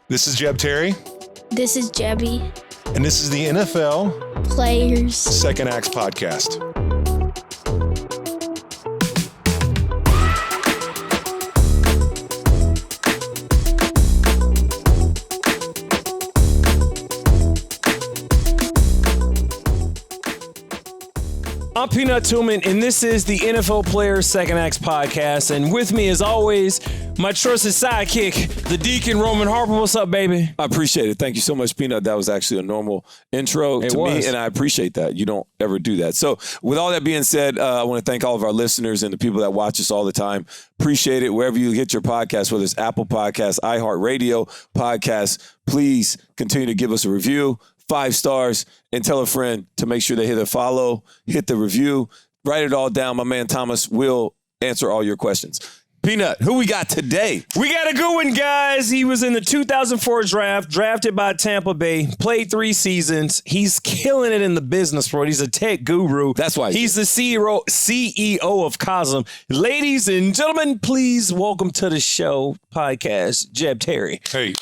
This is Jeb Terry. This is Jebby. And this is the NFL Players Second Acts Podcast. I'm Peanut Tillman, and this is the NFL Players Second Acts Podcast. And with me, as always, my trusted sidekick, the Deacon Roman Harper. What's up, baby? I appreciate it. Thank you so much, Peanut. That was actually a normal intro to me, and I appreciate that. You don't ever do that. So with all that being said, I want to thank all of our listeners and the people that watch us all the time. Appreciate it. Wherever you get your podcast, whether it's Apple Podcasts, iHeartRadio Podcasts, please continue to give us a review. 5 stars, and tell a friend to make sure they hit the follow, hit the review, write it all down. My man Thomas will answer all your questions. Peanut, who we got today? We got a good one, guys. He was in the 2004 draft, drafted by Tampa Bay, played 3 seasons. He's killing it in the business world. He's a tech guru. That's why he's the CEO of Cosm. Ladies and gentlemen, please welcome to the show podcast, Jeb Terry. Hey.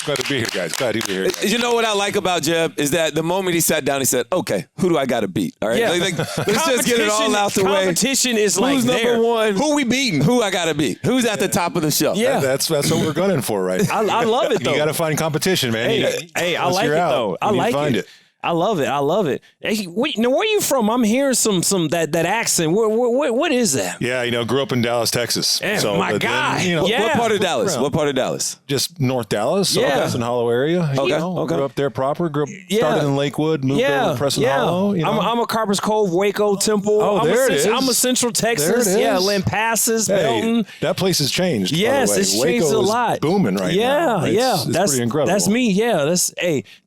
Glad to be here, guys. Glad to be here. You know what I like about Jeb is that the moment he sat down, he said, okay, who do I got to beat? All right, yeah. let's just get it all out the way. Competition is like who's number one? Who we beating? Who I got to beat? Who's at the top of the shelf? Yeah. That's what we're gunning for, right? I love it, though. You got to find competition, man. Hey, I like it, though. I like it. I love it. Hey, now, where are you from? I'm hearing some that accent. What is that? Yeah, grew up in Dallas, Texas. Yeah, so, my guy. Then, What part of Dallas? What part of Dallas? Just North Dallas. Yeah. Preston Hollow area. Okay. Grew up there proper. Started in Lakewood, moved over to Preston Hollow. I'm a Carpers Cove, Waco, Temple. Oh, there it is. I'm a Central Texas. There it is. Yeah, Lampasas, Belton. That place has changed. Yes, it's changed a lot. Is booming right now. It's pretty incredible. That's me. Yeah,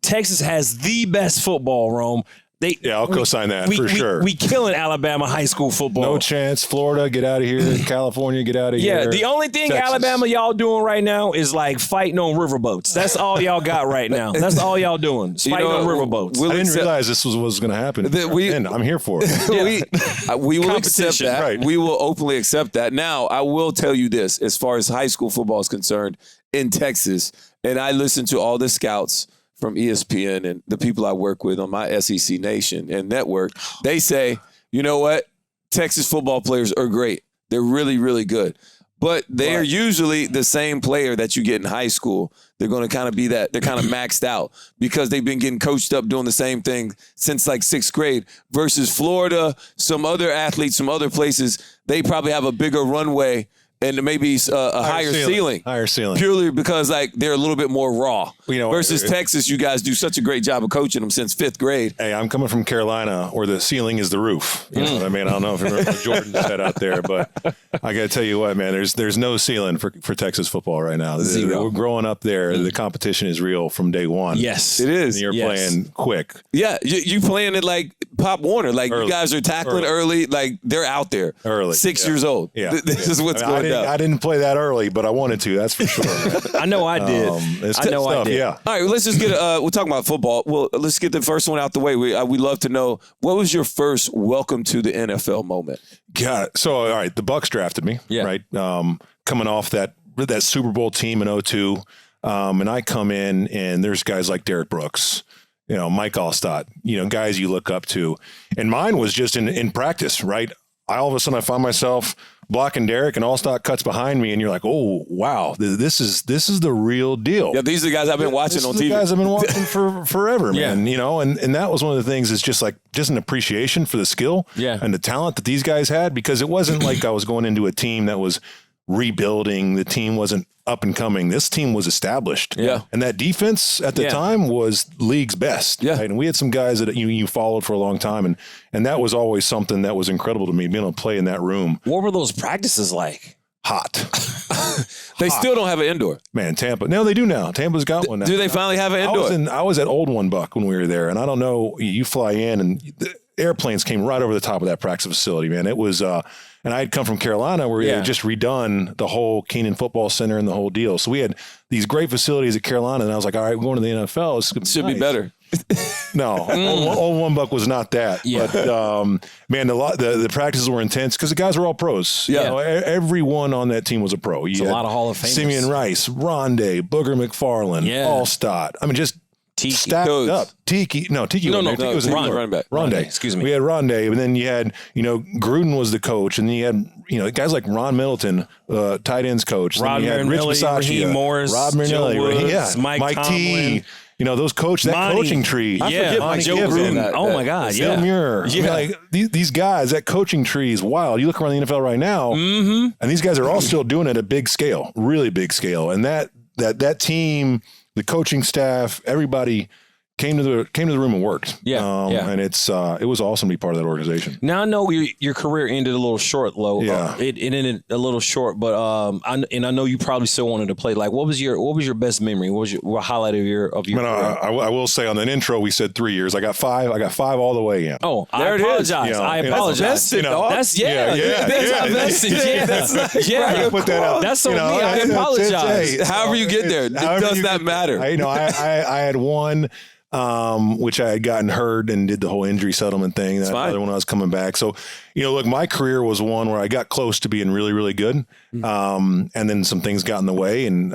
Texas has the best football, Rome. I'll co-sign that for sure. We killing Alabama high school football. No chance. Florida, get out of here. California, get out of here. Yeah, the only thing Texas. Alabama y'all doing right now is like fighting on riverboats. That's all y'all got right now. That's all y'all doing. Fighting on riverboats. I didn't realize this was what was going to happen. And I'm here for it. We will accept that. Right. We will openly accept that. Now, I will tell you this, as far as high school football is concerned in Texas, and I listen to all the scouts from ESPN and the people I work with on my SEC Nation and network, they say, you know what? Texas football players are great. They're really, really good. But they're usually the same player that you get in high school. They're going to kind of be that. They're kind of maxed out because they've been getting coached up doing the same thing since like 6th grade versus Florida, some other athletes, some other places. They probably have a bigger runway and maybe a higher ceiling. Higher ceiling. Purely because they're a little bit more raw. Versus Texas, Texas, you guys do such a great job of coaching them since 5th grade. Hey, I'm coming from Carolina where the ceiling is the roof. You know what I mean? I don't know if you remember what Jordan said out there, but I got to tell you what, man, there's no ceiling for Texas football right now. Zero. We're growing up there. The competition is real from day one. Yes, it is. And you're playing quick. Yeah, you playing it like Pop Warner. Like early. You guys are tackling early. Like they're out there. Early. 6 years old. Yeah. This is what's going down. I didn't play that early, but I wanted to. That's for sure. I know I did. I did. Yeah. All right, let's just get we're talking about football. Well, let's get the first one out the way. We love to know, what was your first welcome to the NFL moment? God. So, all right, the Bucs drafted me, right? Coming off that Super Bowl team in 2002. And I come in and there's guys like Derek Brooks, Mike Allstott, guys you look up to. And mine was just in practice, right? All of a sudden I find myself blocking Derek and Allstott cuts behind me and you're like, oh, wow, this is the real deal. Yeah, these are the guys I've been watching on TV. Guys I've been watching for forever, man. And that was one of the things is just an appreciation for the skill and the talent that these guys had, because it wasn't like I was going into a team that was rebuilding. The team wasn't up and coming. This team was established. Yeah. And that defense at the time was league's best. Yeah. Right? And we had some guys that you followed for a long time. And that was always something that was incredible to me, being able to play in that room. What were those practices like? Hot. They still don't have an indoor. Man, Tampa. No, they do now. Tampa's got one now. Do they finally have an indoor? I was at Old One Buck when we were there. And I don't know, you fly in and the airplanes came right over the top of that practice facility, man. It was, and I had come from Carolina where they had just redone the whole Keenan Football Center and the whole deal. So we had these great facilities at Carolina, and I was like, all right, we're going to the NFL. Should be better. No, old one buck was not that. Yeah. But man, the practices were intense because the guys were all pros. Yeah. You know, everyone on that team was a pro. It's a lot of Hall of Famers. Simeon Rice, Rondé, Booger McFarland, Allstott. I mean, just Tiki. stacked up. Tiki was running back. Rondé. Excuse me. We had Rondé, and then you had, Gruden was the coach, and then you had, guys like Ron Middleton, tight ends coach. Rod Marinelli, Raheem Morris, Rob Marinelli, Joe Woods, Mike T. Those that coaching tree. Joe Gruden. Oh my God, Bill Muir. Yeah. I mean, these guys, that coaching tree is wild. You look around the NFL right now, and these guys are all still doing it at a big scale, really big scale. And that team, the coaching staff, everybody came to the room and worked. And it was awesome to be part of that organization. Now I know your career ended a little short, Lo. Yeah. It ended a little short, but I know you probably still wanted to play. Like, what was your best memory? What was your highlight of your career? I will say on that intro we said 3 years. I got 5. I got 5 all the way in. Oh, I apologize. I apologize. That's put that out. That's so me. I apologize. However you get there, it does not matter. I had one. Which I had gotten hurt and did the whole injury settlement thing. That other one I was coming back. So, look, my career was one where I got close to being really, really good. And then some things got in the way and,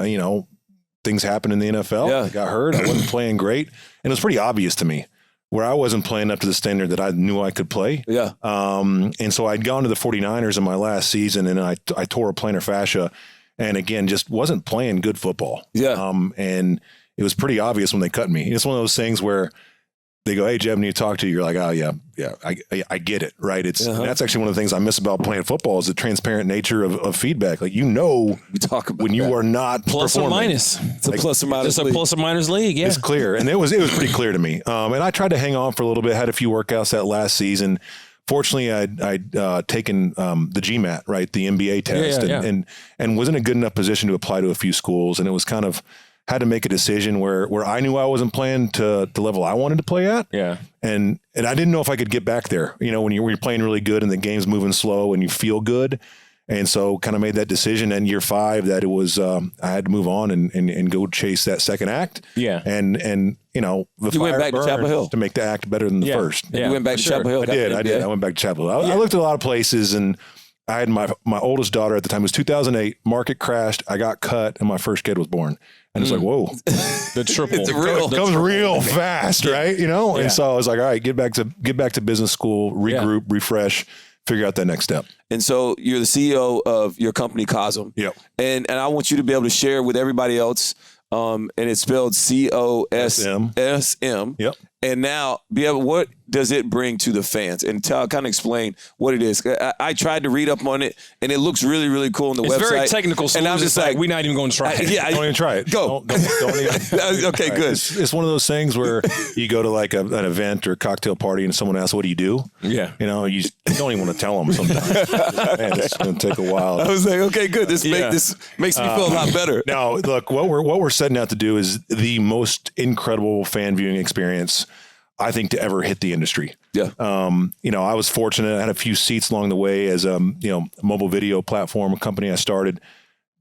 things happened in the NFL. Yeah. I got hurt. I wasn't playing great. And it was pretty obvious to me where I wasn't playing up to the standard that I knew I could play. Yeah. And so I'd gone to the 49ers in my last season and I tore a plantar fascia and again, just wasn't playing good football. Yeah. And it was pretty obvious when they cut me. It's one of those things where they go, "Hey, Jeb, I need to talk to you." You're like, "Oh yeah, I get it, right?" That's actually one of the things I miss about playing football is the transparent nature of feedback. Like we talk about when you are not plus performing. Or minus. It's a plus or minus. It's a plus or minus league. Yeah, it's clear, and it was pretty clear to me. And I tried to hang on for a little bit. Had a few workouts that last season. Fortunately, I'd taken the GMAT, right, the MBA test, and was in a good enough position to apply to a few schools, and it was kind of. Had to make a decision where I knew I wasn't playing to the level I wanted to play at. Yeah. And I didn't know if I could get back there, when you're playing really good and the game's moving slow and you feel good. And so kind of made that decision in year 5 that it was, I had to move on and go chase that second act. Yeah. And the you went back to Chapel Hill to make the act better than the first. Yeah. You went back to Chapel Hill. I did. I went back to Chapel Hill. I looked at a lot of places and I had my oldest daughter at the time. It was 2008. Market crashed. I got cut and my first kid was born. And it's like, whoa, the triple it comes real fast, right? And so I was like, all right, get back to business school, regroup, refresh, figure out that next step. And so you're the CEO of your company, Cosm. Yep. And I want you to be able to share with everybody else. And it's spelled COSM. Yep. And now, what does it bring to the fans? And kind of explain what it is. I tried to read up on it, and it looks really, really cool on the website. It's very technical, so and I'm just like, we're not even going to try it. Don't even try it. Go. Don't even. Okay, good. It's one of those things where you go to like an event or a cocktail party, and someone asks, "What do you do?" Yeah. You don't even want to tell them sometimes. Man, it's going to take a while. I was like, okay, good. This makes me feel a lot better. Now, look, what we're setting out to do is the most incredible fan viewing experience I think to ever hit the industry. Yeah. I was fortunate. I had a few seats along the way as a mobile video platform, a company I started,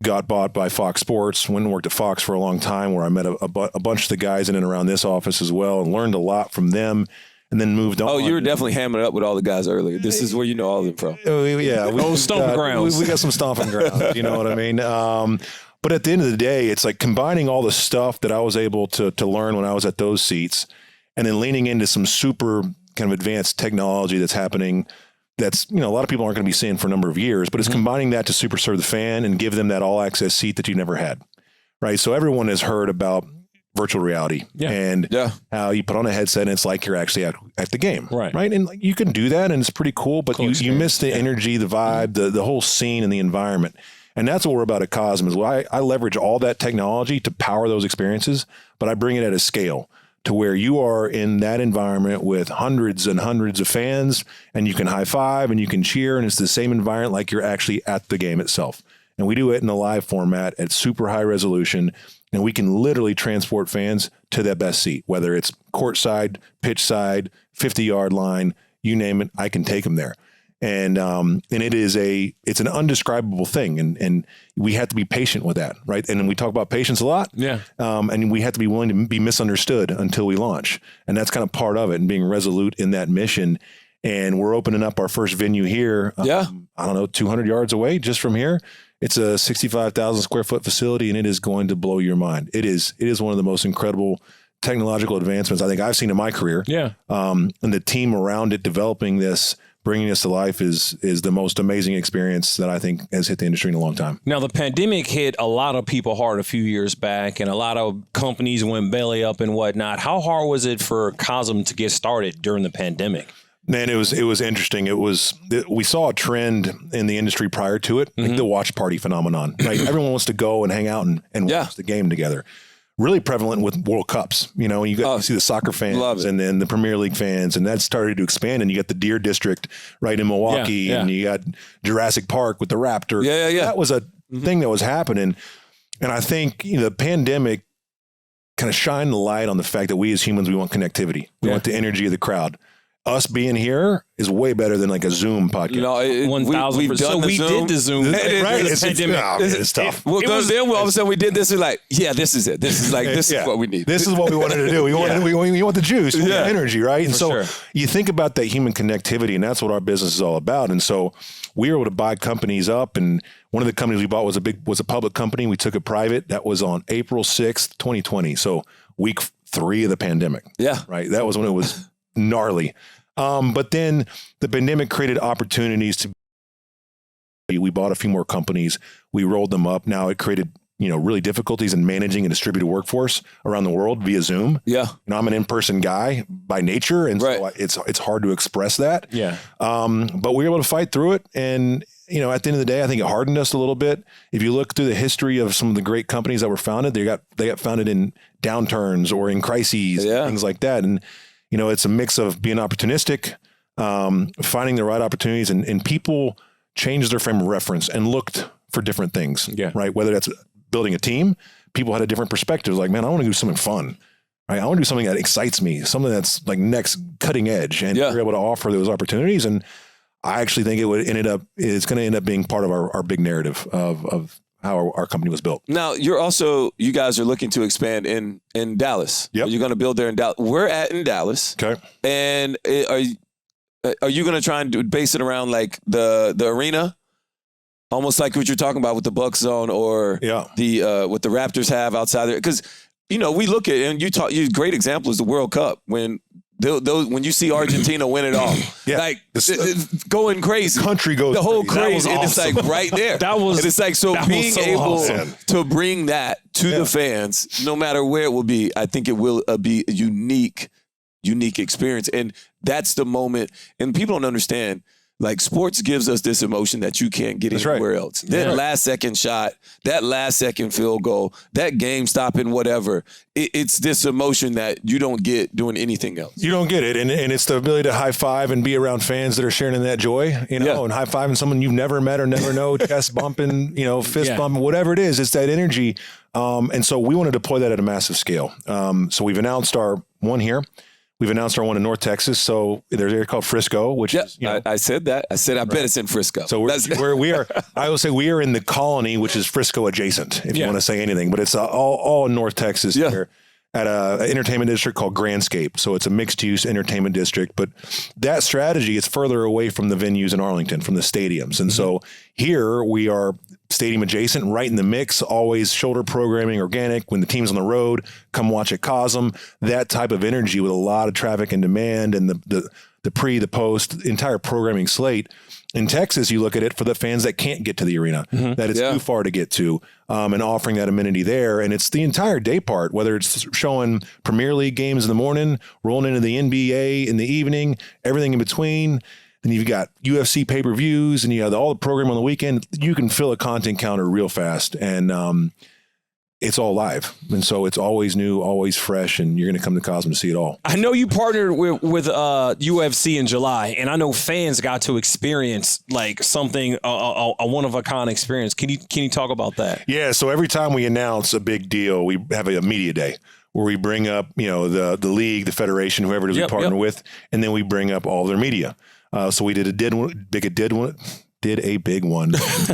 got bought by Fox Sports, went and worked at Fox for a long time where I met a bunch of the guys in and around this office as well and learned a lot from them and then moved on. Oh, you were definitely hammering up with all the guys earlier. This is where you know all of them from. Yeah. Stomping grounds. We got some stomping grounds. You know what I mean? But at the end of the day, it's like combining all the stuff that I was able to learn when I was at those seats and then leaning into some super kind of advanced technology that's happening that's, a lot of people aren't going to be seeing for a number of years, but it's combining that to super serve the fan and give them that all access seat that you never had. Right. So everyone has heard about virtual reality and how you put on a headset and it's like you're actually at the game. Right. And you can do that and it's pretty cool, but you miss the energy, the vibe, the whole scene and the environment. And that's what we're about at Cosm is I leverage all that technology to power those experiences, but I bring it at a scale to where you are in that environment with hundreds and hundreds of fans and you can high five and you can cheer and it's the same environment like you're actually at the game itself. And we do it in a live format at super high resolution and we can literally transport fans to their best seat, whether it's courtside, pitch side, 50-yard line, you name it, I can take them there. And it's an undescribable thing. And we have to be patient with that. Right. And we talk about patience a lot. Yeah. And we have to be willing to be misunderstood until we launch. And that's kind of part of it, and being resolute in that mission. And we're opening up our first venue here. I don't know, 200 yards away just from here. It's a 65,000 square foot facility, and it is going to blow your mind. It is one of the most incredible technological advancements I think I've seen in my career. Yeah. And the team around it developing this, bringing this to life is the most amazing experience that I think has hit the industry in a long time. Now, the pandemic hit a lot of people hard a few years back, and a lot of companies went belly up and whatnot. How hard was it for Cosm to get started during the pandemic? Man, it was interesting. We saw a trend in the industry prior to it, like the watch party phenomenon, right? Everyone wants to go and hang out and watch the game together. Really prevalent with World Cups, you know, you see the soccer fans and then the Premier League fans, and that started to expand. And you got the Deer District right in Milwaukee, and you got Jurassic Park with the Raptor. That was a thing that was happening. And I think, you know, the pandemic kind of shined the light on the fact that we as humans, we want connectivity. We want the energy of the crowd. Us being here is way better than like a Zoom podcast. You know, 1,000%. So we did the Zoom. Right? It's tough. Well, then all of a sudden we did this. And like, this is it. This is like, this is what we need. This is what we wanted to do. We want the juice, the energy, right? And so you think about that human connectivity, and that's what our business is all about. And so we were able to buy companies up, and one of the companies we bought was a public company. We took it private. That was on April 6th, 2020. So week 3 of the pandemic. Yeah. Right. That was when it was gnarly. But then the pandemic created opportunities we bought a few more companies. We rolled them up. Now it created, you know, really difficulties in managing a distributed workforce around the world via Zoom. Yeah. You know, I'm an in-person guy by nature. And so it's hard to express that. Yeah. But we were able to fight through it. And, you know, at the end of the day, I think it hardened us a little bit. If you look through the history of some of the great companies that were founded, they got founded in downturns or in crises, things like that. And, you know, it's a mix of being opportunistic, finding the right opportunities, and people changed their frame of reference and looked for different things, right? Whether that's building a team, people had a different perspective. Like, man, I want to do something fun, right? I want to do something that excites me, something that's like next cutting edge, and we're able to offer those opportunities. And I actually think it's going to end up being part of our big narrative of how our company was built. Now, you guys are looking to expand in Dallas. Yep. You're going to build there in Dallas. We're in Dallas. Okay. And are you going to try and base it around like the arena? Almost like what you're talking about with the Buck Zone or the what the Raptors have outside there? Because, you know, we look at, and you great example is the World Cup when you see Argentina win it all, like it's going crazy, country goes, the whole crazy, and it's like right there. And it's like, so being able to bring that to the fans, no matter where it will be, I think it will be a unique experience. And that's the moment. And people don't understand, like, sports gives us this emotion that you can't get anywhere else. That last second shot, that last second field goal, that game stopping whatever. It's this emotion that you don't get doing anything else. You don't get it. And it's the ability to high five and be around fans that are sharing in that joy, you know, and high fiving someone you've never met or never know, chest bumping, you know, fist bumping, whatever it is. It's that energy. And so we want to deploy that at a massive scale. So we've announced our one here. We've announced our one in North Texas. So there's an area called Frisco, which is, you know, I said that. I said, I bet it's in Frisco. So we are, I will say we are in the colony, which is Frisco adjacent, if you want to say anything, but it's all in North Texas here at an entertainment district called Grandscape. So it's a mixed use entertainment district, but that strategy is further away from the venues in Arlington, from the stadiums. And so here we are stadium adjacent, right in the mix, always shoulder programming, organic. When the team's on the road, come watch at Cosm. That type of energy with a lot of traffic and demand, and the pre, the post, entire programming slate. In Texas, you look at it for the fans that can't get to the arena, that it's too far to get to, and offering that amenity there. And it's the entire day part, whether it's showing Premier League games in the morning, rolling into the NBA in the evening, everything in between. And you've got UFC pay-per-views, and you have all the program on the weekend. You can fill a content counter real fast, and it's all live. And so it's always new, always fresh, and you're going to come to Cosm to see it all. I know you partnered with UFC in July, and I know fans got to experience like something, a one-of-a-kind experience. Can you talk about that? Yeah, so every time we announce a big deal, we have a media day where we bring up, you know, the league, the federation, whoever it is we partner with, and then we bring up all their media. So we did a big one. Did a big one.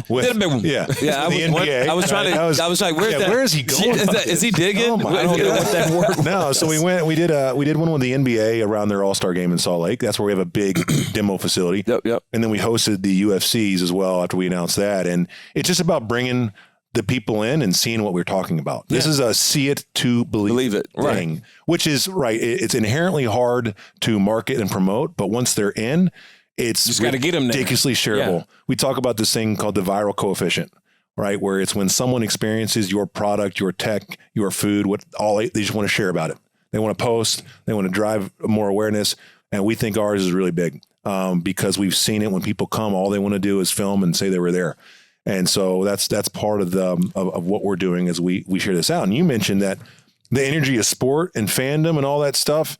With, Did a big one. Yeah. Yeah, the NBA. I was trying to. I was like, where's that? Where is he going? Is he digging? I don't know what that word. No, so we did one with the NBA around their All-Star game in Salt Lake. That's where we have a big demo facility. Yep. And then we hosted the UFCs as well after we announced that. And it's just about bringing the people in and seeing what we're talking about. This is a see it to believe it thing, right. Which is right. It's inherently hard to market and promote, but once they're in, it's just got to get them there. Ridiculously shareable. Yeah. We talk about this thing called the viral coefficient, right? Where it's when someone experiences your product, your tech, your food, they just want to share about it. They want to post, they want to drive more awareness. And we think ours is really big because we've seen it when people come, all they want to do is film and say they were there. And so that's part of of what we're doing as we share this out. And you mentioned that the energy of sport and fandom and all that stuff,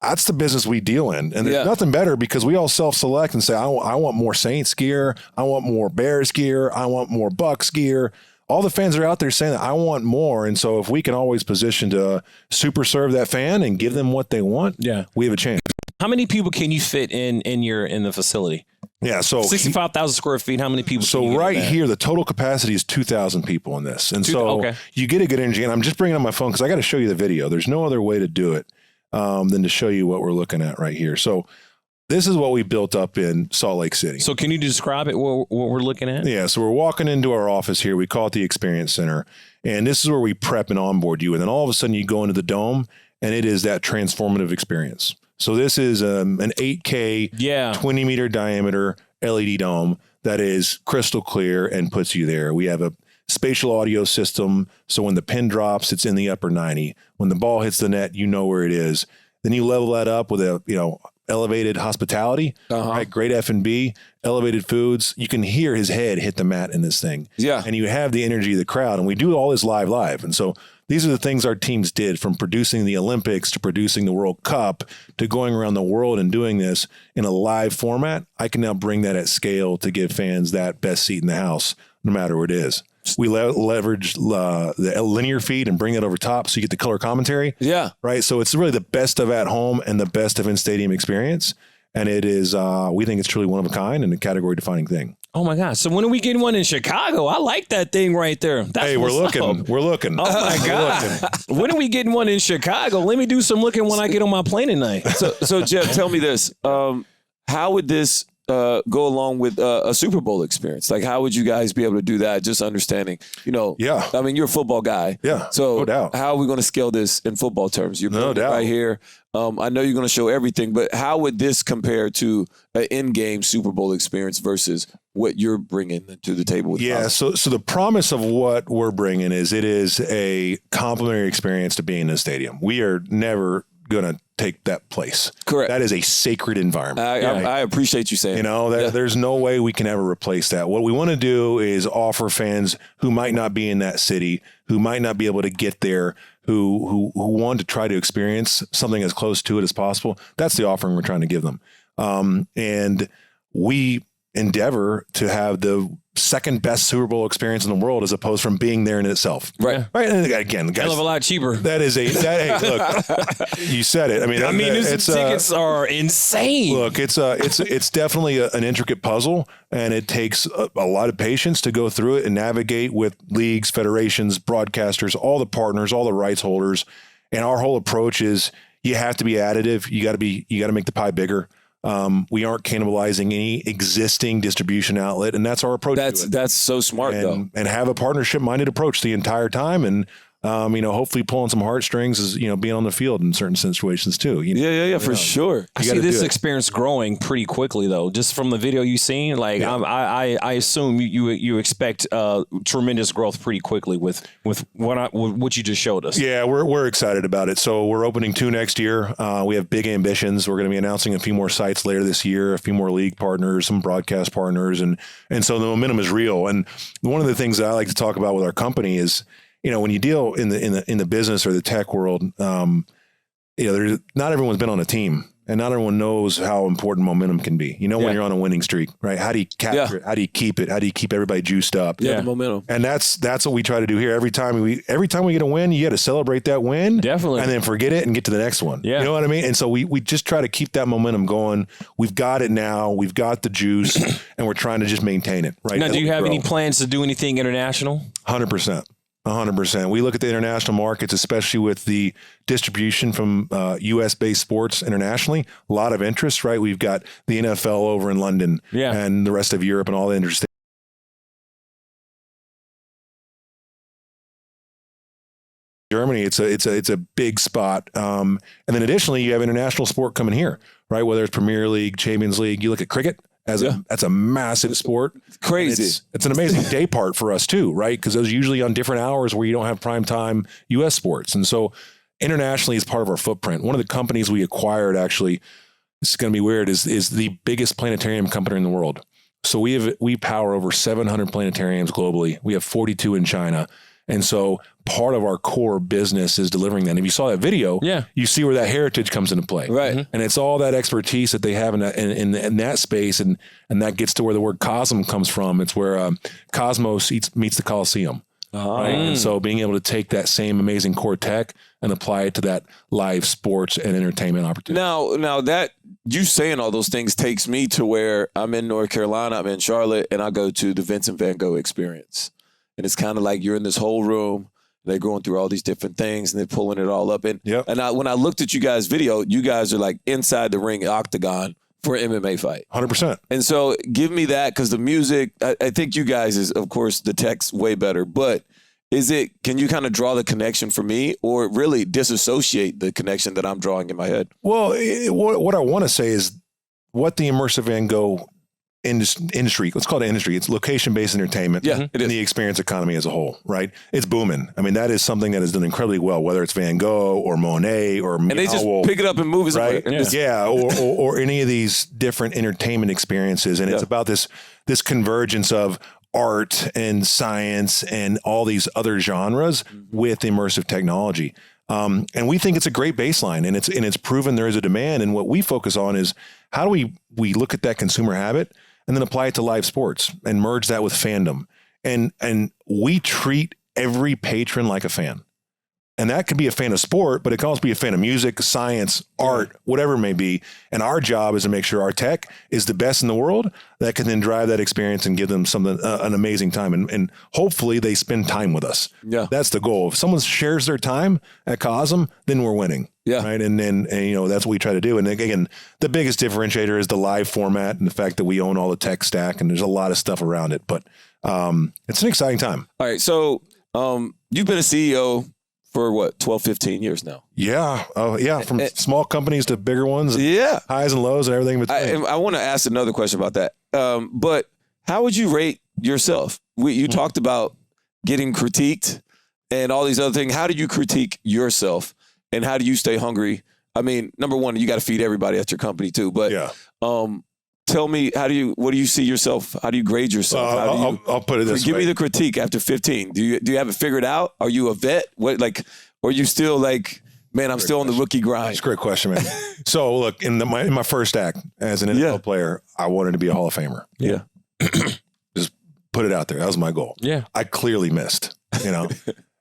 that's the business we deal in. And there's nothing better because we all self-select and say, I want more Saints gear. I want more Bears gear. I want more Bucks gear. All the fans are out there saying that I want more. And so if we can always position to super serve that fan and give them what they want, we have a chance. How many people can you fit in the facility? Yeah, so 65,000 square feet. How many people? So right here, the total capacity is 2,000 people in this, and you get a good energy. And I'm just bringing up my phone because I got to show you the video. There's no other way to do it than to show you what we're looking at right here. So this is what we built up in Salt Lake City. So can you describe it? What we're looking at? Yeah. So we're walking into our office here. We call it the Experience Center, and this is where we prep and onboard you. And then all of a sudden, you go into the dome, and it is that transformative experience. So this is an 8K, 20 meter diameter LED dome that is crystal clear and puts you there. We have a spatial audio system. So when the pin drops, it's in the upper 90. When the ball hits the net, you know where it is. Then you level that up with elevated hospitality, right? Great F&B, elevated foods. You can hear his head hit the mat in this thing. Yeah. And you have the energy of the crowd. And we do all this live. And so these are the things our teams did, from producing the Olympics to producing the World Cup to going around the world and doing this in a live format. I can now bring that at scale to give fans that best seat in the house, no matter what it is. We leverage the linear feed and bring it over top so you get the color commentary. Yeah. Right. So it's really the best of at home and the best of in-stadium experience. And it is, we think it's truly one of a kind and a category defining thing. Oh my gosh. So when are we getting one in Chicago? I like that thing right there. Hey, we're looking. Oh my God. When are we getting one in Chicago? Let me do some looking when I get on my plane tonight. So Jeb, tell me this. How would this go along with a Super Bowl experience? Like, how would you guys be able to do that? Just understanding, I mean, you're a football guy. Yeah. So no doubt. How are we going to scale this in football terms? You're no doubt right here. I know you're going to show everything, but how would this compare to an in-game Super Bowl experience versus what you're bringing to the table with Cosm? So the promise of what we're bringing is it is a complimentary experience to being in the stadium. We are never going to take that place. Correct. That is a sacred environment. I appreciate you saying there's no way we can ever replace that. What we want to do is offer fans who might not be in that city, who might not be able to get there, who want to try to experience something as close to it as possible. That's the offering we're trying to give them. And we endeavor to have the second best Super Bowl experience in the world as opposed from being there in itself. Right. And again, guys, hell of a lot cheaper. Hey, look, you said it. I mean, these tickets are insane. Look, it's definitely an intricate puzzle, and it takes a lot of patience to go through it and navigate with leagues, federations, broadcasters, all the partners, all the rights holders. And our whole approach is you have to be additive. You got to make the pie bigger. We aren't cannibalizing any existing distribution outlet, and that's our approach. That's so smart, though, and have a partnership-minded approach the entire time, and hopefully pulling some heartstrings is being on the field in certain situations too. For sure. I see this experience growing pretty quickly, though, just from the video you've seen. Like I assume you expect tremendous growth pretty quickly with what you just showed us. Yeah, we're excited about it. So we're opening 2 next year. We have big ambitions. We're going to be announcing a few more sites later this year, a few more league partners, some broadcast partners, and so the momentum is real. And one of the things that I like to talk about with our company is, when you deal in the business or the tech world, not everyone's been on a team, and not everyone knows how important momentum can be. You know, when you're on a winning streak, right? How do you capture it? How do you keep it? How do you keep everybody juiced up? The momentum. And that's what we try to do here. Every time we get a win, you got to celebrate that win. Definitely. And then forget it and get to the next one. Yeah. You know what I mean? And so we just try to keep that momentum going. We've got it now. We've got the juice, and we're trying to just maintain it. Right now, do you have any plans to do anything international? 100%. 100%. We look at the international markets, especially with the distribution from U.S.-based sports internationally. A lot of interest, right? We've got the NFL over in London and the rest of Europe and all the interest. Germany, it's a big spot. And then additionally, you have international sport coming here, right? Whether it's Premier League, Champions League. You look at cricket. That's a massive sport. Crazy. It's an amazing day part for us too, right? Because those are usually on different hours where you don't have primetime U.S. sports. And so internationally is part of our footprint. One of the companies we acquired, actually, this is going to be weird, is the biggest planetarium company in the world. So we power over 700 planetariums globally. We have 42 in China. And so part of our core business is delivering that. And if you saw that video, you see where that heritage comes into play. Right. And it's all that expertise that they have in that space. And that gets to where the word Cosm comes from. It's where Cosmos meets the Coliseum. Right? And so being able to take that same amazing core tech and apply it to that live sports and entertainment opportunity. Now that you saying all those things takes me to where I'm in North Carolina, I'm in Charlotte, and I go to the Vincent Van Gogh experience. And it's kind of like you're in this whole room. They're going through all these different things and they're pulling it all up. And when I looked at you guys' video, you guys are like inside the ring octagon for an MMA fight. 100%. And so give me that, because the music, I think you guys is, of course, the tech's way better. But can you kind of draw the connection for me, or really disassociate the connection that I'm drawing in my head? Well, what I want to say is what the Immersive Van Gogh industry, let's call it industry. It's location-based entertainment. Yeah, it is. And the experience economy as a whole, right? It's booming. I mean, that is something that has done incredibly well, whether it's Van Gogh or Monet or and they just pick it up and move it, right? Yeah. Or any of these different entertainment experiences. And it's about this convergence of art and science and all these other genres with immersive technology. And we think it's a great baseline, and it's proven there is a demand. And what we focus on is how do we look at that consumer habit and then apply it to live sports and merge that with fandom. And we treat every patron like a fan. And that could be a fan of sport, but it can also be a fan of music, science, art, whatever it may be. And our job is to make sure our tech is the best in the world that can then drive that experience and give them something, an amazing time. And hopefully they spend time with us. Yeah. That's the goal. If someone shares their time at Cosm, then we're winning. Yeah. Right. And that's what we try to do. And again, the biggest differentiator is the live format and the fact that we own all the tech stack, and there's a lot of stuff around it, but it's an exciting time. All right. So you've been a CEO for what, 12, 15 years now? Yeah. Oh, yeah. From small companies to bigger ones. Yeah. Highs and lows and everything between. I want to ask another question about that. But how would you rate yourself? You talked about getting critiqued and all these other things. How do you critique yourself, and how do you stay hungry? I mean, number one, you got to feed everybody at your company too. But tell me, what do you see yourself? How do you grade yourself? I'll put it this way. Give me the critique after 15. Do you have it figured out? Are you a vet? Or are you still like, man, I'm still on the rookie grind? That's a great question, man. So look, in my first act as an NFL player, I wanted to be a Hall of Famer. Yeah. Just put it out there. That was my goal. Yeah. I clearly missed,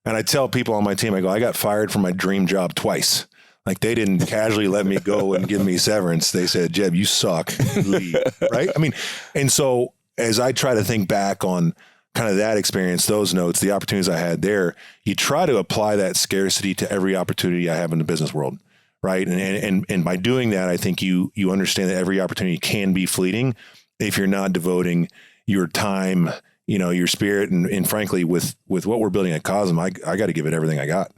And I tell people on my team, I got fired from my dream job twice. Like, they didn't casually let me go and give me severance. They said, Jeb, you suck. Leave. Right? I mean, and so as I try to think back on kind of that experience, those notes, the opportunities I had there, you try to apply that scarcity to every opportunity I have in the business world. Right. And by doing that, I think you understand that every opportunity can be fleeting if you're not devoting your time, your spirit. And frankly, with what we're building at Cosm, I got to give it everything I got.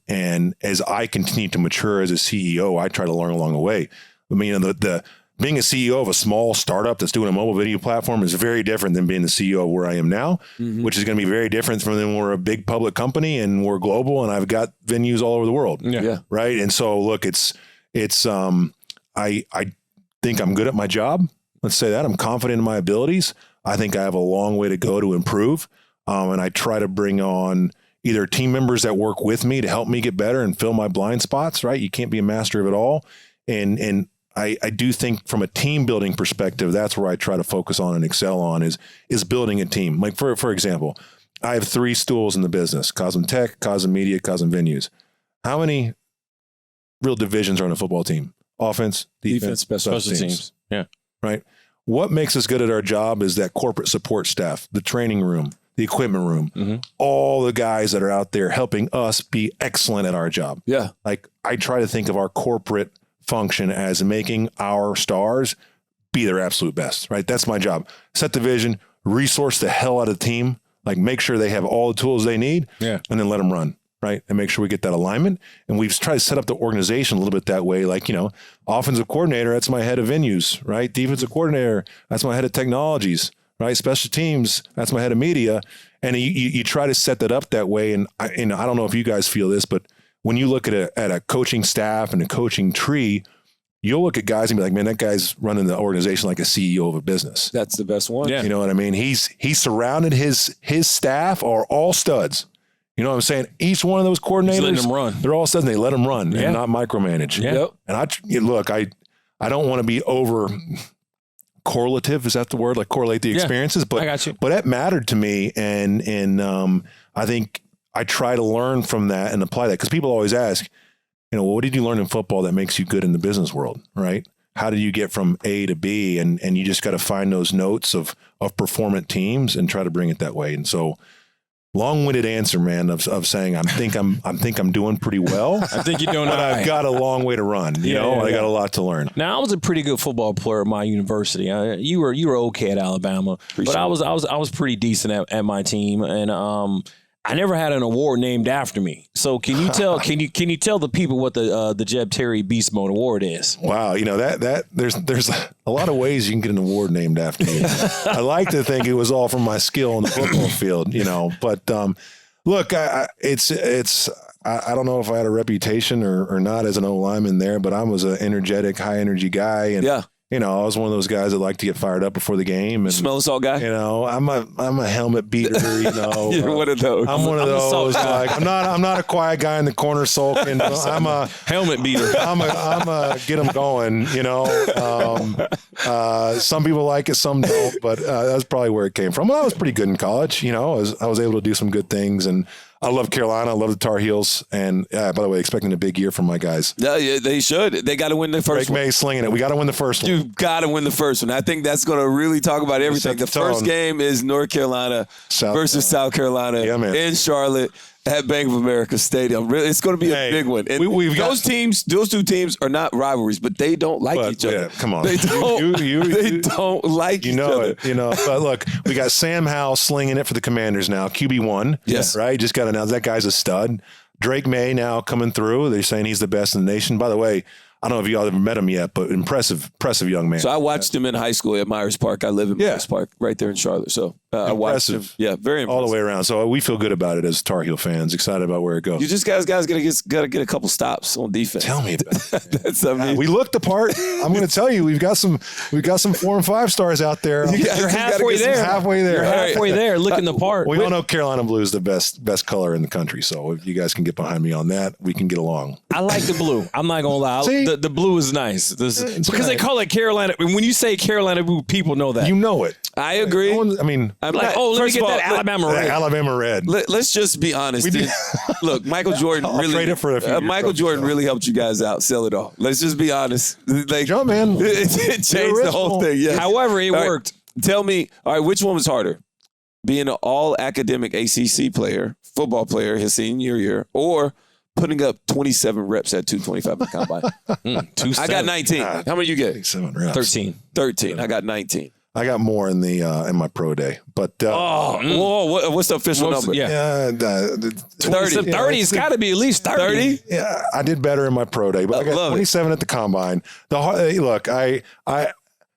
And as I continue to mature as a CEO, I try to learn along the way. I mean, the being a CEO of a small startup that's doing a mobile video platform is very different than being the CEO of where I am now, which is going to be very different from when we're a big public company and we're global and I've got venues all over the world. Yeah. Right. And so look, I think I'm good at my job. Let's say that. I'm confident in my abilities. I think I have a long way to go to improve. And I try to bring on either team members that work with me to help me get better and fill my blind spots, right? You can't be a master of it all. And I do think from a team building perspective, that's where I try to focus on and excel on is building a team. Like for example, I have 3 stools in the business: Cosm Tech, Cosm Media, Cosm Venues. How many real divisions are on a football team? Offense, defense, special teams. Yeah. Right. What makes us good at our job is that corporate support staff, the training room, the equipment room, all the guys that are out there helping us be excellent at our job. Yeah. Like I try to think of our corporate function as making our stars be their absolute best, right? That's my job. Set the vision, resource the hell out of the team, like make sure they have all the tools they need, and then let them run, right? And make sure we get that alignment. And we've tried to set up the organization a little bit that way. Like, offensive coordinator, that's my head of venues, right? Defensive coordinator, that's my head of technologies, right? Special teams, that's my head of media. And you try to set that up that way. And I don't know if you guys feel this, but when you look at a coaching staff and a coaching tree, you'll look at guys and be like, man, that guy's running the organization like a CEO of a business. That's the best one. Yeah. You know what I mean? He's surrounded his staff are all studs. You know what I'm saying? Each one of those coordinators, He's letting them run. They're all studs and they let them run and not micromanage. Yeah. Yep. And I don't want to be over correlative. Is that the word? Like correlate the experiences, but I got you. But that mattered to me. And I think I try to learn from that and apply that, because people always ask, well, what did you learn in football that makes you good in the business world, right? How do you get from A to B? And you just got to find those notes of performant teams and try to bring it that way. And so, long-winded answer, man, of saying I think I'm doing pretty well. I think you're doing all but right. I've got a long way to run. I got a lot to learn. Now, I was a pretty good football player at my university. You were okay at Alabama, but I was pretty decent at my team, and I never had an award named after me. So can you tell can you tell the people what the Jeb Terry Beast Mode Award is? Wow, that there's a lot of ways you can get an award named after you. I like to think it was all from my skill on the football field, But look, I don't know if I had a reputation or not as an O lineman there, but I was an energetic, high energy guy, and I was one of those guys that like to get fired up before the game. And smell salt guy. I'm a helmet beater. You're one of those. I'm one of those. Like I'm not a quiet guy in the corner sulking. I'm a helmet beater. I'm a get them going. Some people like it, some don't. But that's probably where it came from. Well, I was pretty good in college. I was able to do some good things, and I love Carolina. I love the Tar Heels. And by the way, expecting a big year from my guys. Yeah, they should. They got to win the first one. May slinging it. We got to win the first one. You've got to win the first one. I think that's going to really talk about everything. The first game is North Carolina versus South Carolina in Charlotte at Bank of America Stadium. Really, it's going to be a big one. And those two teams are not rivalries, but they don't like each other. Yeah, come on. They don't like each other. But look, we got Sam Howell slinging it for the Commanders now. QB1. Yes. Right? Just got announced. That guy's a stud. Drake May now coming through. They're saying he's the best in the nation. By the way, I don't know if y'all ever met him yet, but impressive young man. So I watched him in high school at Myers Park. I live in Myers Park, right there in Charlotte. So I watched him. Yeah, very impressive. All the way around. So we feel good about it as Tar Heel fans. Excited about where it goes. You just guys got to get a couple stops on defense. Tell me about it. We looked the part. I'm going to tell you, we've got some 4 and 5 stars out there. You're halfway there. Halfway there. You're halfway there, looking the part. We all know Carolina blue is the best color in the country. So if you guys can get behind me on that, we can get along. I like the blue. I'm not going to lie. See? The blue is nice. Because they call it Carolina. When you say Carolina blue, people know that. You know it. I agree. I mean, I'm like, let me get that Alabama red. Alabama red. Let's just be honest. Look, Michael Jordan Michael Jordan really helped you guys out. Sell it all. Let's just be honest. Jump, man. It changed the whole thing. Yeah. However, it worked. Tell me, all right, which one was harder? Being an all academic ACC player, football player his senior year, or putting up 27 reps at 225 at the combine? I got 19. How many you get? 7 reps. 13. I got 19. I got more in the in my pro day, but what's the official number? Yeah, 30. 30. It's got to be at least 30. Yeah, I did better in my pro day, but I got 27 at the combine. Look, y'all are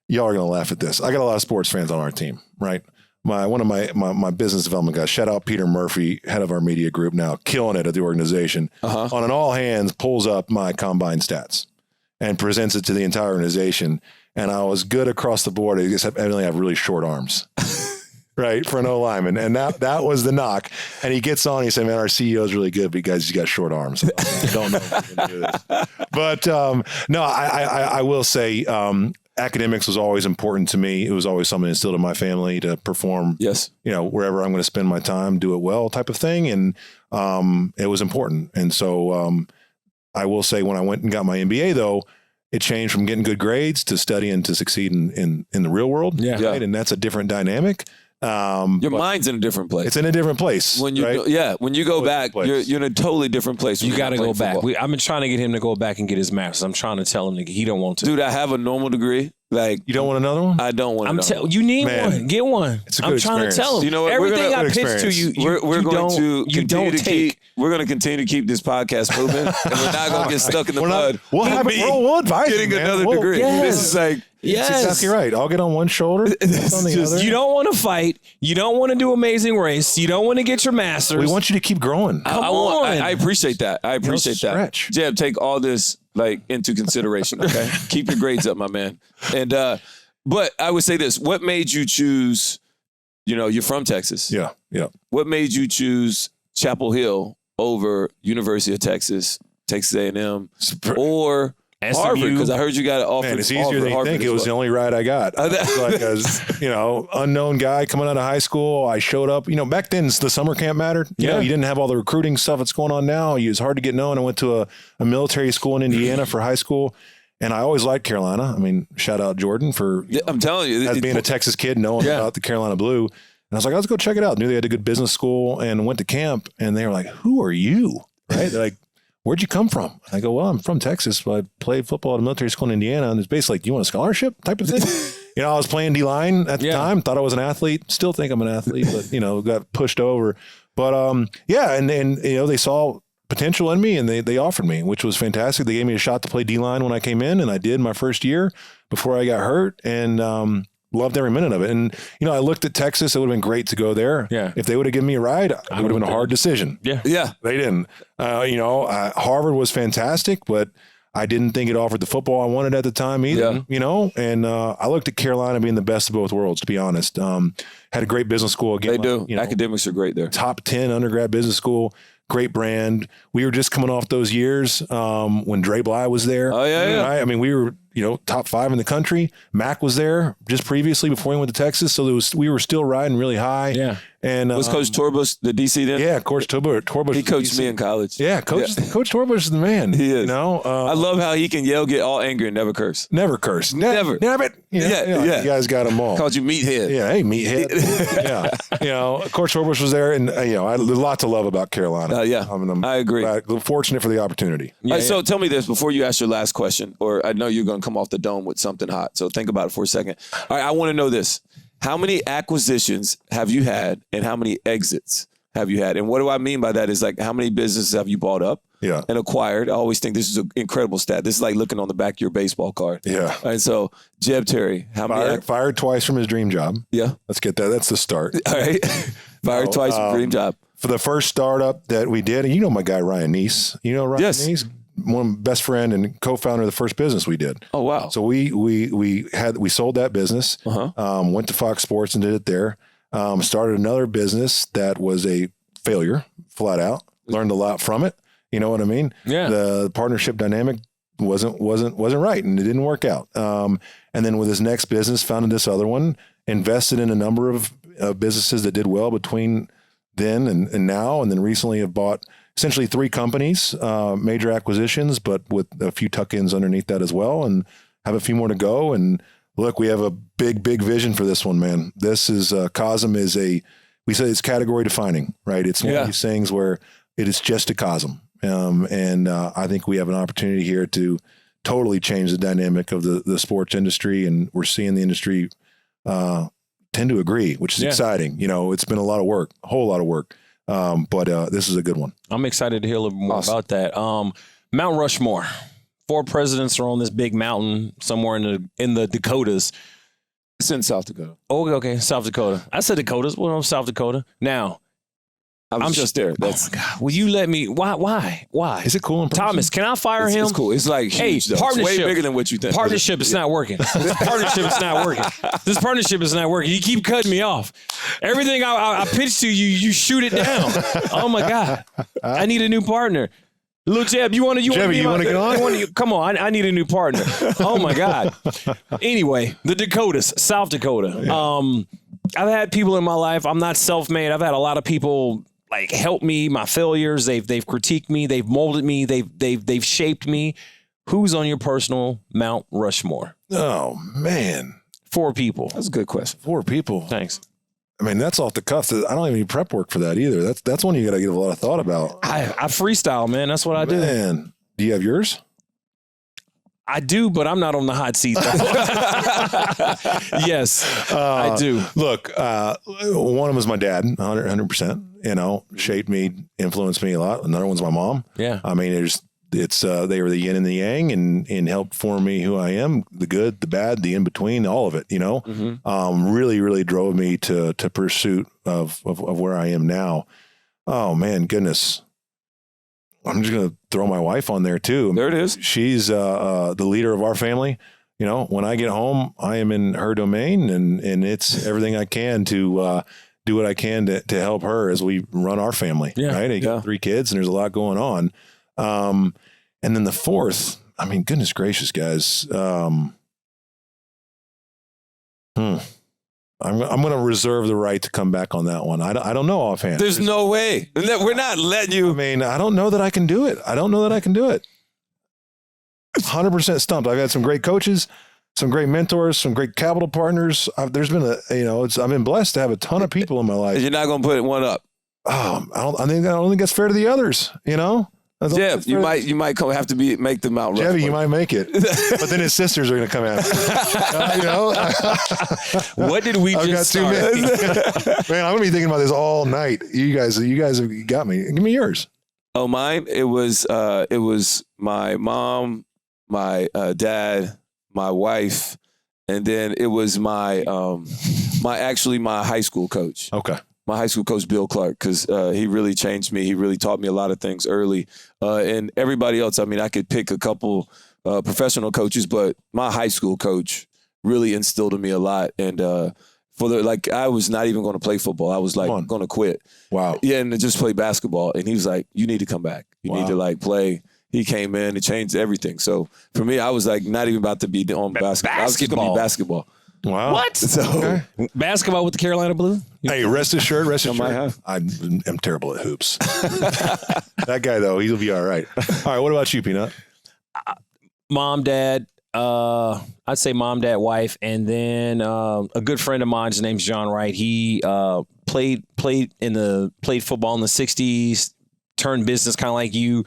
gonna laugh at this. I got a lot of sports fans on our team, right? One of my business development guys, shout out Peter Murphy, head of our media group now, killing it at the organization. On an all hands, pulls up my combine stats and presents it to the entire organization. And I was good across the board, except I only have really short arms. right, for an O-lineman. And that was the knock. And he gets on, he said, man, our CEO is really good because he's got short arms. I don't know if we can do this. But no, I will say academics was always important to me. It was always something instilled in my family to perform, wherever I'm going to spend my time, do it well type of thing. And it was important. And so I will say when I went and got my MBA, though, it changed from getting good grades to studying to succeed in the real world. Yeah. Right? And that's a different dynamic. Your mind's in a different place. It's in a different place. When you when you go back, you're in a totally different place. You got to go back. I've been trying to get him to go back and get his master's. I'm trying to tell him that he don't want to. Dude, I have a normal degree. Like, you don't want another one? I don't want another one. You need one. Get one. It's a good trying to tell him. You know what? Everything I pitch to you, we're going to continue to keep this podcast moving, and we're not going to get stuck in the mud. We'll advise getting another degree. Yes. This is like, that's exactly right. I'll get on one shoulder. On the other. You don't want to fight. You don't want to do Amazing Race. You don't want to get your master's. We want you to keep growing. I appreciate that. I appreciate that. Stretch. Jeb, take all this into consideration. Okay, keep your grades up, my man. And but I would say this: what made you choose? You're from Texas. Yeah. What made you choose Chapel Hill over University of Texas, Texas A&M, or Harvard? Because I heard you got an offer. Man, it's easier than you think. It was the only ride I got. I was like a unknown guy coming out of high school. I showed up. Back then the summer camp mattered. You didn't have all the recruiting stuff that's going on now. It was hard to get known. I went to a military school in Indiana for high school. And I always liked Carolina. I mean, shout out Jordan for I'm telling you, as being a Texas kid, knowing about the Carolina Blue. And I was like, let's go check it out. Knew they had a good business school and went to camp. And they were like, who are you? Right? They're like, where'd you come from? I go, well, I'm from Texas, but I played football at a military school in Indiana. And it's basically like, you want a scholarship type of thing? I was playing D-line at the time, thought I was an athlete, still think I'm an athlete, but, got pushed over. But, and they saw potential in me and they offered me, which was fantastic. They gave me a shot to play D-line when I came in, and I did my first year before I got hurt, and loved every minute of it. And, I looked at Texas. It would have been great to go there. Yeah. If they would have given me a ride, it would have been a hard decision. Yeah. They didn't. Harvard was fantastic, but I didn't think it offered the football I wanted at the time either, and I looked at Carolina being the best of both worlds, to be honest. Had a great business school. Again, they do. Academics are great there. Top 10 undergrad business school. Great brand. We were just coming off those years when Dre Bly was there. Oh, yeah. Right? I mean, we were, top 5 in the country. Mac was there just previously before he went to Texas. So we were still riding really high. Yeah. And was Coach Torbush the DC then? Yeah, Coach Torbush. He coached me in college. Yeah, Coach Torbush is the man. He is. I love how he can yell, get all angry, and never curse. Never curse. Never. Yeah. You guys got them all. Called you meathead. Yeah, hey, meathead. Coach Torbush was there, and I had a lot to love about Carolina. I agree. Fortunate for the opportunity. So tell me this before you ask your last question, or I know you're going to come off the dome with something hot. So think about it for a second. All right, I want to know this. How many acquisitions have you had and how many exits have you had? And what do I mean by that is like how many businesses have you bought up and acquired? I always think this is an incredible stat. This is like looking on the back of your baseball card. Yeah. And so Jeb Terry, how many? Fired twice from his dream job. Yeah. Let's get that. That's the start. All right. Fired twice from dream job. For the first startup that we did, and my guy Ryan Neese. Ryan Neese? One of my best friend and co-founder of the first business we did. Oh, wow. So we sold that business, went to Fox Sports and did it there. Started another business that was a failure, flat out. Learned a lot from it. You know what I mean? Yeah. The partnership dynamic wasn't right, and it didn't work out. And then with his next business, founded this other one, invested in a number of businesses that did well between then and now, and then recently have bought essentially 3 companies, major acquisitions, but with a few tuck-ins underneath that as well, and have a few more to go. And look, we have a big vision for this one, man. This is Cosm is we say it's category defining, right? It's one of these things where it is just a Cosm. And I think we have an opportunity here to totally change the dynamic of the sports industry. And we're seeing the industry tend to agree, which is exciting. It's been a lot of work, a whole lot of work. But this is a good one. I'm excited to hear a little more about that. Mount Rushmore. 4 presidents are on this big mountain somewhere in the Dakotas. It's in South Dakota. Oh, okay, South Dakota. I said Dakotas. Well, South Dakota. Now, I was just there. That's, oh my God. Will you let me? Why? Is it cool in person? Thomas, can I fire him? It's cool. It's like huge, hey, partnership. It's way bigger than what you think. Partnership is not working. This partnership is not working. This partnership is not working. You keep cutting me off. Everything I pitch to you, you shoot it down. Oh my God. I need a new partner. Little Jeb, you want to get on? Come on, I need a new partner. Oh my God. Anyway, the Dakotas, South Dakota. Yeah. I've had people in my life. I'm not self-made. I've had a lot of people like help me. My failures. They've critiqued me. They've molded me. They've shaped me. Who's on your personal Mount Rushmore? Oh man, 4 people. That's a good question. 4 people. Thanks. I mean, that's off the cuff. I don't even need prep work for that either. That's one you got to give a lot of thought about. I freestyle, man. That's what I do. Man, do you have yours? I do, but I'm not on the hot seat. Yes, I do. Look, one of them was my dad, 100%, you know, shaped me, influenced me a lot. Another one's my mom. Yeah. I mean, they were the yin and the yang and helped form me who I am, the good, the bad, the in between, all of it, you know, really, really drove me to pursuit of where I am now. Oh man, goodness. I'm just going to throw my wife on there too. There it is. She's the leader of our family. You know, when I get home, I am in her domain and it's everything I can to do what I can to help her as we run our family. Yeah. Right. I got 3 kids and there's a lot going on. And then the 4th, I mean, goodness gracious, guys. I'm going to reserve the right to come back on that one. I don't know offhand. There's no way. We're not letting you. I mean, I don't know that I can do it. 100% stumped. I've had some great coaches, some great mentors, some great capital partners. I've been blessed to have a ton of people in my life. You're not going to put one up. I don't think that's fair to the others, you know? Jeb, you might have to make the Mount Rushmore. Jebby, you might make it, but then his sisters are going to come after. You know, what did we just start? Man, I'm going to be thinking about this all night. You guys have got me. Give me yours. Oh, mine. It was my mom, my dad, my wife, and then it was my high school coach. Okay. My high school coach, Bill Clark, because he really changed me. He really taught me a lot of things early. And everybody else, I mean, I could pick a couple professional coaches, but my high school coach really instilled in me a lot. And I was not even going to play football. I was like going to quit. Wow. Yeah, and just play basketball. And he was like, you need to come back. You need to play. He came in and changed everything. So for me, I was like not even about to be on basketball. I was going to be basketball. Wow. What? So basketball with the Carolina Blue? Hey, rest assured. I am terrible at hoops. That guy, though, he'll be all right. All right, what about you, Peanut? Mom, dad. I'd say mom, dad, wife, and then a good friend of mine. His name's John Wright. He played football in the '60s, turned business kind of like you,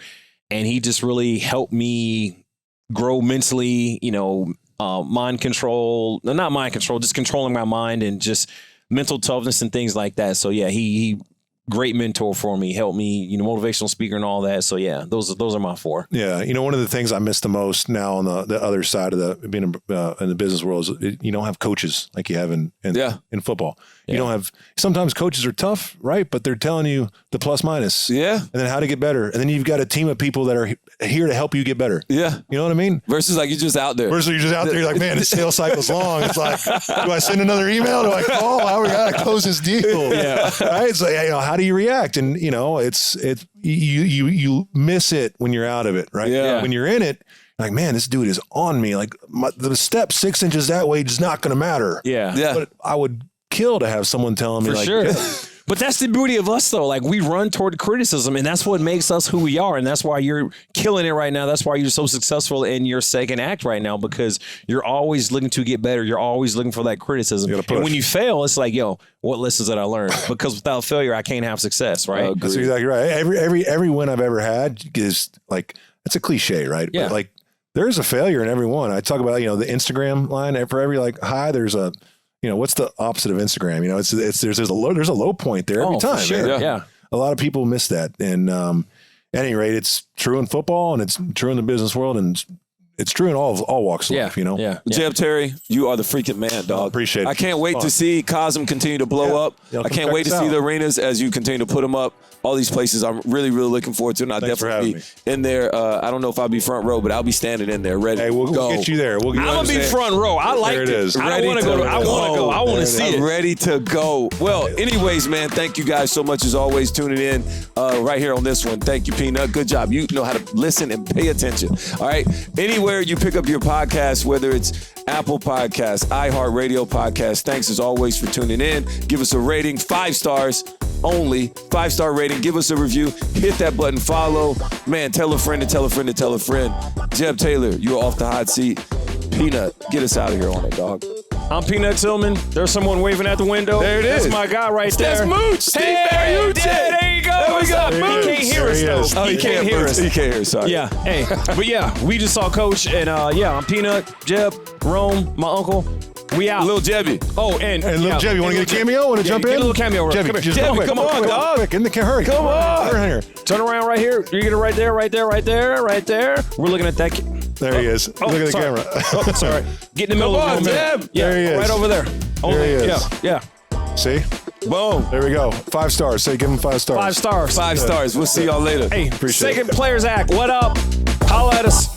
and he just really helped me grow mentally. You know. Mind control, not mind control, just controlling my mind and just mental toughness and things like that. So yeah, he great mentor for me, helped me, motivational speaker and all that. So yeah, those are my 4. Yeah. One of the things I miss the most now on the other side of being in the business world is you don't have coaches like you have in football. Yeah. You don't have, sometimes coaches are tough, right? But they're telling you the plus minus. Yeah. And then how to get better. And then you've got a team of people that are here to help you get better. Yeah. You know what I mean? Versus like you're just out there. You're like, man, the sales cycle's long. It's like, do I send another email? Do I call? How we got to close this deal? Yeah. Right? It's like, how do you react? And it's you miss it when you're out of it, right? Yeah. When you're in it, like, man, this dude is on me. Like the step 6 inches that way is not going to matter. Yeah. Yeah. But I would kill to have someone telling me, for like, sure. yeah. But that's the beauty of us, though. Like, we run toward criticism, and that's what makes us who we are. And that's why you're killing it right now. That's why you're so successful in your second act right now, because you're always looking to get better. You're always looking for that criticism. And when you fail, it's like, what lessons did I learn? Because without failure, I can't have success, right? That's exactly right. Every win I've ever had is like, it's a cliche, right? Yeah. But like, there's a failure in every one. I talk about, the Instagram line for every high, there's a, what's the opposite of Instagram? There's a low point there every time. For sure. Yeah. A lot of people miss that. And at any rate, it's true in football and it's true in the business world. And it's true in all walks of life, you know? Yeah. Jeb Terry, you are the freaking man, dog. Appreciate it. I can't wait to see Cosm continue to blow up. Yeah, I can't wait to see the arenas as you continue to put them up. All these places I'm really, really looking forward to, and I'll definitely be in there. I don't know if I'll be front row, but I'll be standing in there ready. Hey, we'll get you there. I'm going to be front row. I like it. There it is. I want to go. I want to go. I want to see it. Ready to go. Well, anyways, man, thank you guys so much as always tuning in right here on this one. Thank you, Peanut. Good job. You know how to listen and pay attention. All right. Anywhere you pick up your podcast, whether it's Apple Podcasts, iHeartRadio Podcasts, thanks as always for tuning in. Give us a rating, 5 stars only, 5-star rating. Give us a review. Hit that button, follow. Man, tell a friend to tell a friend to tell a friend. Jeb Taylor, you're off the hot seat. Peanut, get us out of here on it, dog. I'm Peanut Tillman. There's someone waving at the window. There it is. That's my guy right there. That's Mooch. Steve Mariucci. There you go. There we go. He can't hear us, though. Oh, he can't hear us. He can't hear us. Sorry. Yeah. Hey. But yeah, we just saw Coach, and I'm Peanut, Jeb, Rome, my uncle. We out. Lil Jebby. Oh, and Lil Jebby, you want to get a cameo? Want to jump in? Get a little cameo. Jebby, come just Jebby, come on, dog. Quick, hurry. Come on. Hurry here. Turn around right here. You get it right there, right there, right there, right there. We're looking at that. There he is. Look at the camera. Oh, sorry. Get in the middle of the room. Jeb. Yeah, There he is. right over there. There he is. Yeah. See? Boom. There we go. 5 stars. Say give him 5 stars. 5 stars. 5 stars. We'll see y'all later. Hey, Appreciate Second Players Act. What up? Holla at us.